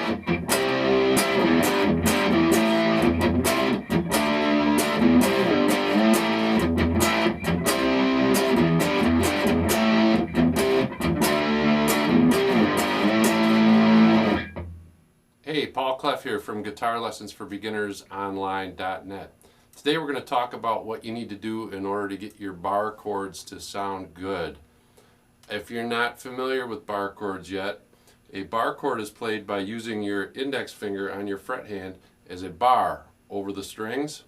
Hey, Paul Clef here from GuitarLessonsForBeginnersOnline.net. Today we're going to talk about what you need to do in order to get your bar chords to sound good. If you're not familiar with bar chords yet, a bar chord is played by using your index finger on your fret hand as a bar over the strings.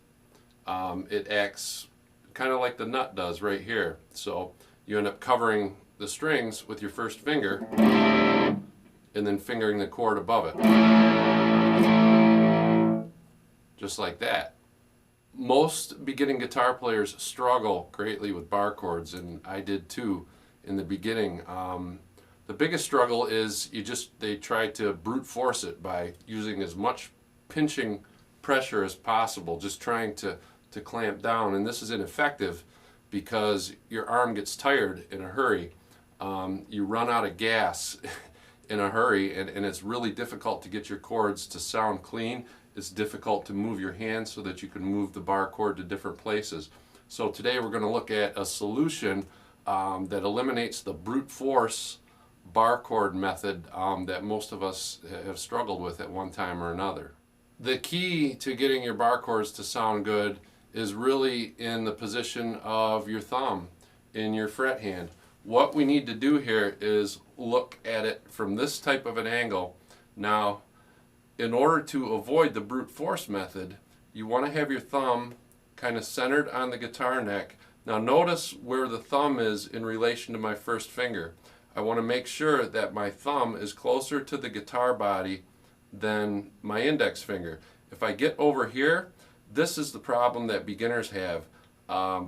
It acts kind of like the nut does right here. So you end up covering the strings with your first finger and then fingering the chord above it. Just like that. Most beginning guitar players struggle greatly with bar chords, and I did too in the beginning. The biggest struggle is they try to brute force it by using as much pinching pressure as possible, just trying to clamp down, and this is ineffective because your arm gets tired in a hurry. You run out of gas in a hurry, and it's really difficult to get your chords to sound clean. It's difficult to move your hands so that you can move the bar chord to different places. So today we're going to look at a solution that eliminates the brute force bar chord method that most of us have struggled with at one time or another. The key to getting your bar chords to sound good is really in the position of your thumb in your fret hand. What we need to do here is look at it from this type of an angle. Now, in order to avoid the brute force method, you want to have your thumb kind of centered on the guitar neck. Now notice where the thumb is in relation to my first finger. I want to make sure that my thumb is closer to the guitar body than my index finger. If I get over here, this is the problem that beginners have.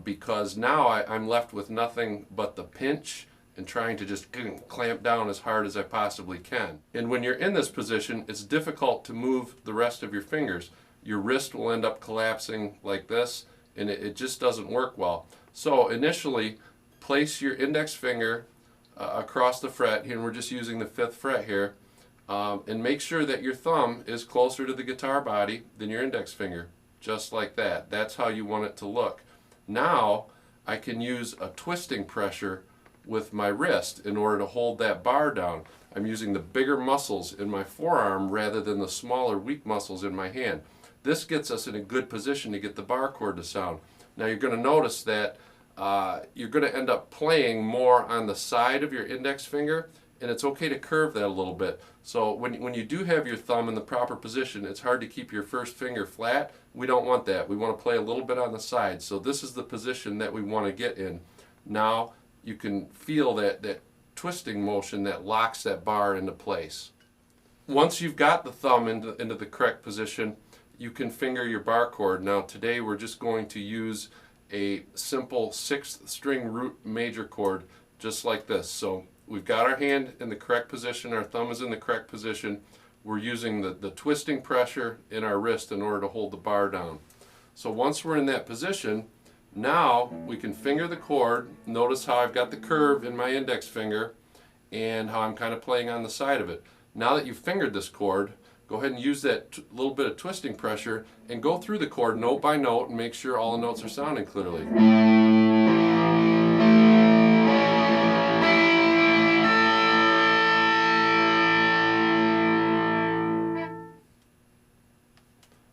Because now I'm left with nothing but the pinch and trying to just clamp down as hard as I possibly can. And when you're in this position, it's difficult to move the rest of your fingers. Your wrist will end up collapsing like this, and it just doesn't work well. So initially, place your index finger across the fret, and we're just using the 5th fret here, and make sure that your thumb is closer to the guitar body than your index finger, just like that. That's how you want it to look. Now I can use a twisting pressure with my wrist in order to hold that bar down. I'm using the bigger muscles in my forearm rather than the smaller weak muscles in my hand. This gets us in a good position to get the bar chord to sound. Now you're going to notice that you're going to end up playing more on the side of your index finger, and it's okay to curve that a little bit. So when you do have your thumb in the proper position, it's hard to keep your first finger flat. We don't want that. We want to play a little bit on the side. So this is the position that we want to get in. Now you can feel that twisting motion that locks that bar into place. Once you've got the thumb into the correct position, you can finger your bar chord. Now today we're just going to use a simple 6th string root major chord just like this. So we've got our hand in the correct position, our thumb is in the correct position. We're using the twisting pressure in our wrist in order to hold the bar down. So once we're in that position, now we can finger the chord. Notice how I've got the curve in my index finger and how I'm kind of playing on the side of it. Now that you've fingered this chord, go ahead and use that little bit of twisting pressure and go through the chord note by note and make sure all the notes are sounding clearly.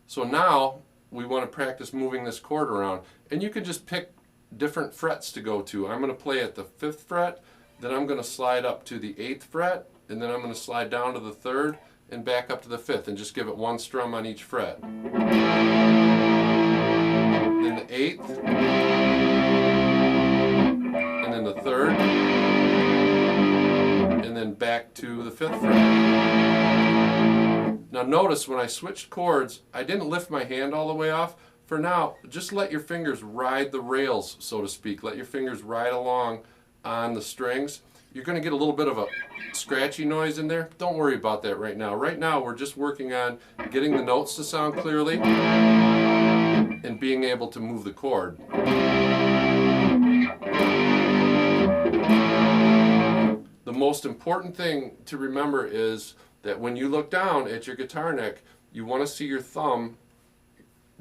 So now we want to practice moving this chord around, and you can just pick different frets to go to. I'm going to play at the 5th fret, then I'm going to slide up to the 8th fret, and then I'm going to slide down to the 3rd and back up to the 5th, and just give it one strum on each fret. Then the 8th, and then the 3rd, and then back to the 5th fret. Now notice when I switched chords, I didn't lift my hand all the way off. For now, just let your fingers ride the rails, so to speak. Let your fingers ride along on the strings. You're going to get a little bit of a scratchy noise in there. Don't worry about that right now. Right now, we're just working on getting the notes to sound clearly and being able to move the chord. The most important thing to remember is that when you look down at your guitar neck, you want to see your thumb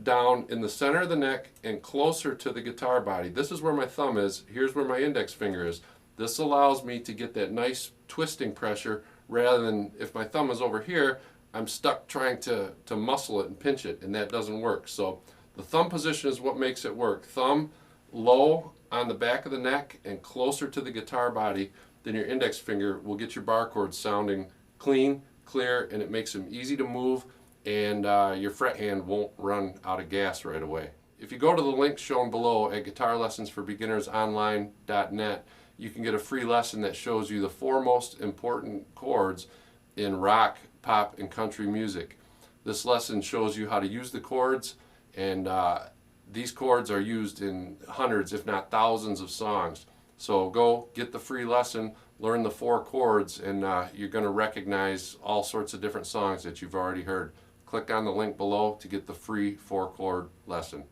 down in the center of the neck and closer to the guitar body. This is where my thumb is. Here's where my index finger is. This allows me to get that nice twisting pressure rather than if my thumb is over here, I'm stuck trying to muscle it and pinch it, and that doesn't work. So the thumb position is what makes it work. Thumb low on the back of the neck and closer to the guitar body than your index finger will get your bar chords sounding clean, clear, and it makes them easy to move, and your fret hand won't run out of gas right away. If you go to the link shown below at guitarlessonsforbeginnersonline.net, you can get a free lesson that shows you the 4 most important chords in rock, pop, and country music. This lesson shows you how to use the chords, and these chords are used in hundreds, if not thousands, of songs. So go get the free lesson, learn the 4 chords, and you're going to recognize all sorts of different songs that you've already heard. Click on the link below to get the free 4-chord lesson.